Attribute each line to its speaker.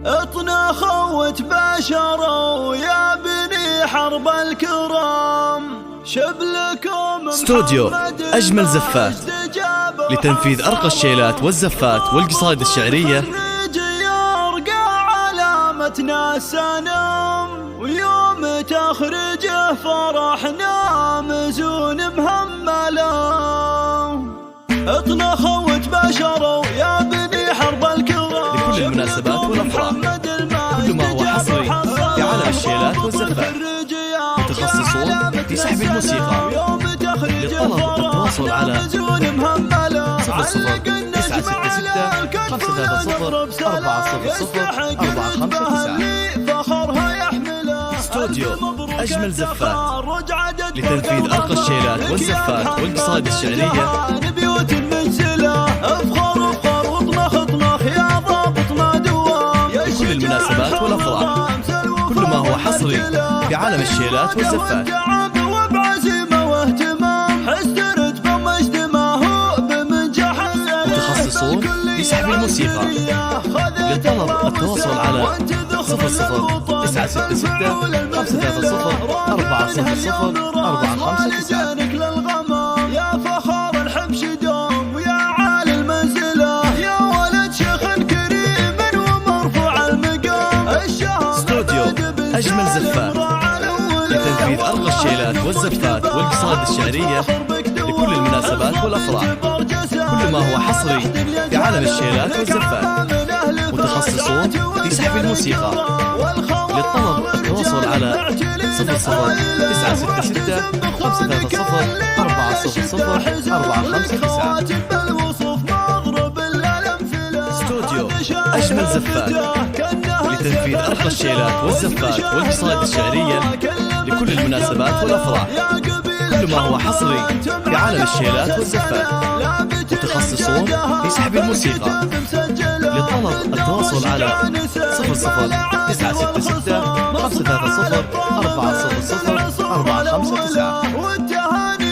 Speaker 1: اطنا خوت بشروا يا بني حرب الكرام، شبلكم
Speaker 2: استوديو أجمل زفات لتنفيذ أرقى الشيلات والزفات والقصائد الشعرية.
Speaker 1: يرقى علامتنا سنم، ويوم تخرجه فرحنا مزون مهملا. اطنا خوت بشروا يا بني حرب الكرام،
Speaker 2: لكل المناسبات والأفراح، كل ما هو حصري في عالم الشيلات والزفات. متخصصون في سحب الموسيقى. للطلب التواصل على 009660400459. استوديو أجمل زفات لتنفيذ أرقى الشيلات والزفات والقصائد الشعرية. لكل المناسبات والأفراح، كل ما هو حصري في عالم الشيلات والزفات. متخصصون في سحب الموسيقى. للطلب التواصل على 009660400459.
Speaker 1: يا فخر الحبش دوم ويا عالي المنزلة، يا ولد شيخ كريم ومرفوع المقام.
Speaker 2: استوديو أجمل زفات لتنفيذ أرقى الشيلات والزفات والقصائد الشعرية. لكل المناسبات والأفراح، كل ما هو حصري في عالم الشيلات والزفات. متخصصون في سحب الموسيقى. للطلب التواصل على 009660400459. استوديو أجمل زفات لتنفيذ أرقى الشيلات والزفات والقصائد الشعرية. لكل المناسبات والأفراح، كل ما هو حصري في عالم الشيلات والزفات. متخصصون في سحب الموسيقى. للطلب التواصل على 009660400459.